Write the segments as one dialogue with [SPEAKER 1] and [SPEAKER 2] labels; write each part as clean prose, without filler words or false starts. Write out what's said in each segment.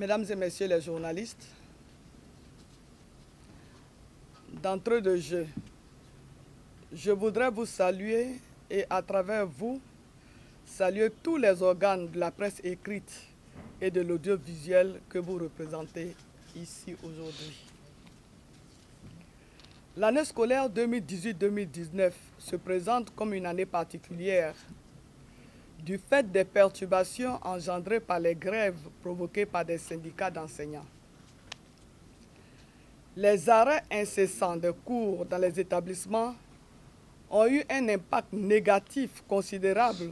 [SPEAKER 1] Mesdames et messieurs les journalistes, d'entrée de jeu, je voudrais vous saluer et à travers vous, saluer tous les organes de la presse écrite et de l'audiovisuel que vous représentez ici aujourd'hui. L'année scolaire 2018-2019 se présente comme une année particulière du fait des perturbations engendrées par les grèves provoquées par des syndicats d'enseignants. Les arrêts incessants de cours dans les établissements ont eu un impact négatif considérable,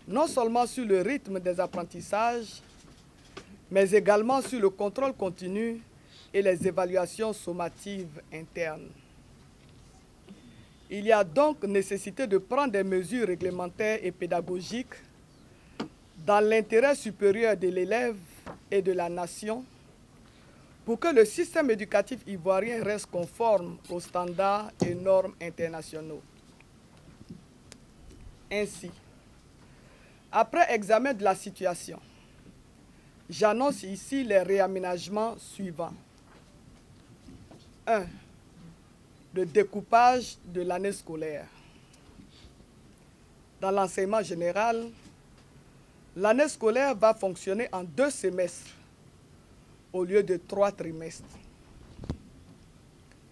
[SPEAKER 1] non seulement sur le rythme des apprentissages, mais également sur le contrôle continu et les évaluations sommatives internes. Il y a donc nécessité de prendre des mesures réglementaires et pédagogiques dans l'intérêt supérieur de l'élève et de la nation pour que le système éducatif ivoirien reste conforme aux standards et normes internationaux. Ainsi, après examen de la situation, j'annonce ici les réaménagements suivants. 1. Le découpage de l'année scolaire. Dans l'enseignement général, l'année scolaire va fonctionner en 2 semestres au lieu de 3 trimestres.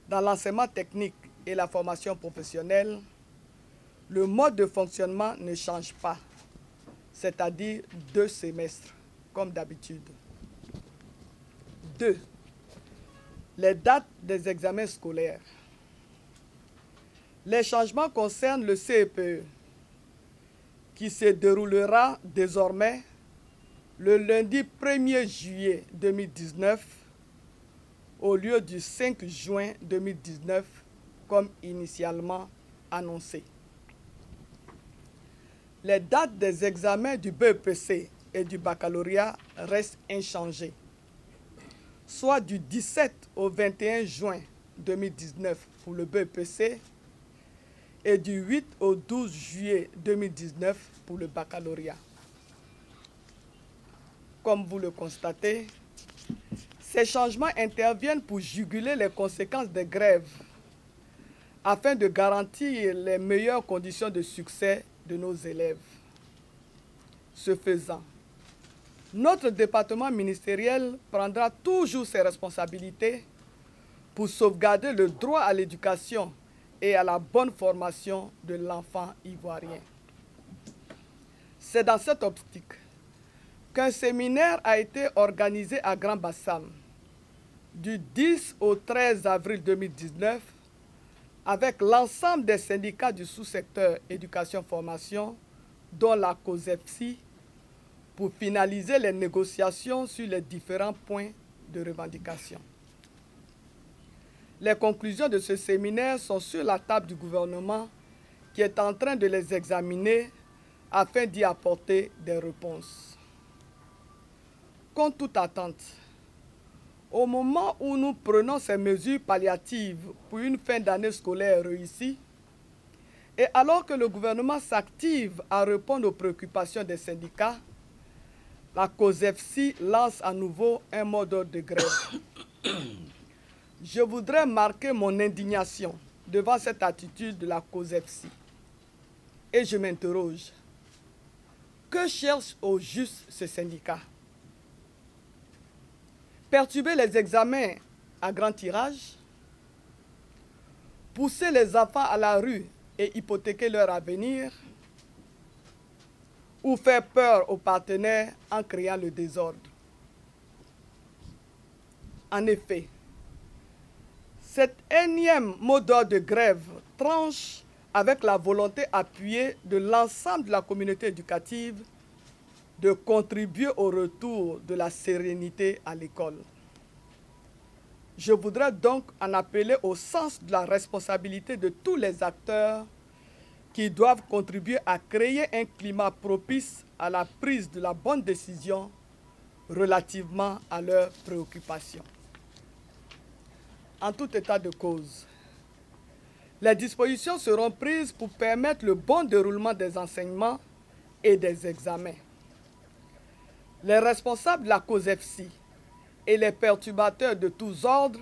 [SPEAKER 1] Dans l'enseignement technique et la formation professionnelle, le mode de fonctionnement ne change pas, c'est-à-dire 2 semestres, comme d'habitude. 2. Les dates des examens scolaires. Les changements concernent le CEPE, qui se déroulera désormais le lundi 1er juillet 2019 au lieu du 5 juin 2019 comme initialement annoncé. Les dates des examens du BEPC et du baccalauréat restent inchangées, soit du 17 au 21 juin 2019 pour le BEPC et du 8 au 12 juillet 2019 pour le baccalauréat. Comme vous le constatez, ces changements interviennent pour juguler les conséquences des grèves afin de garantir les meilleures conditions de succès de nos élèves. Ce faisant, notre département ministériel prendra toujours ses responsabilités pour sauvegarder le droit à l'éducation et à la bonne formation de l'enfant ivoirien. C'est dans cette optique qu'un séminaire a été organisé à Grand Bassam du 10 au 13 avril 2019 avec l'ensemble des syndicats du sous-secteur éducation-formation, dont la COSEPSI, pour finaliser les négociations sur les différents points de revendication. Les conclusions de ce séminaire sont sur la table du gouvernement qui est en train de les examiner afin d'y apporter des réponses. Contre toute attente, au moment où nous prenons ces mesures palliatives pour une fin d'année scolaire réussie, et alors que le gouvernement s'active à répondre aux préoccupations des syndicats, la COSEPSI lance à nouveau un mot d'ordre de grève. Je voudrais marquer mon indignation devant cette attitude de la COSEPSI. Et je m'interroge, que cherche au juste ce syndicat? Perturber les examens à grand tirage? Pousser les enfants à la rue et hypothéquer leur avenir? Ou faire peur aux partenaires en créant le désordre? En effet, cet énième mot d'ordre de grève tranche avec la volonté appuyée de l'ensemble de la communauté éducative de contribuer au retour de la sérénité à l'école. Je voudrais donc en appeler au sens de la responsabilité de tous les acteurs qui doivent contribuer à créer un climat propice à la prise de la bonne décision relativement à leurs préoccupations. En tout état de cause, les dispositions seront prises pour permettre le bon déroulement des enseignements et des examens. Les responsables de la COSEPSI et les perturbateurs de tous ordres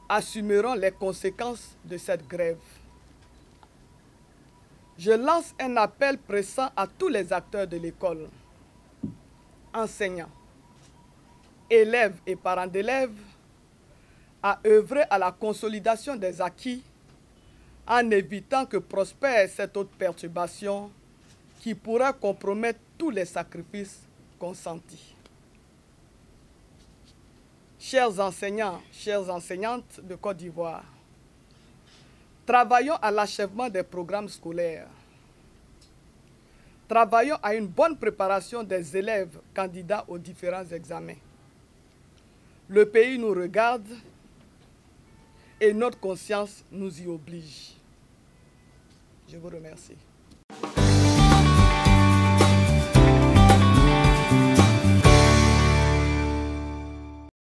[SPEAKER 1] assumeront les conséquences de cette grève. Je lance un appel pressant à tous les acteurs de l'école, enseignants, élèves et parents d'élèves, à œuvrer à la consolidation des acquis en évitant que prospère cette autre perturbation qui pourra compromettre tous les sacrifices consentis. Chers enseignants, chères enseignantes de Côte d'Ivoire, travaillons à l'achèvement des programmes scolaires. Travaillons à une bonne préparation des élèves candidats aux différents examens. Le pays nous regarde et notre conscience nous y oblige. Je vous remercie.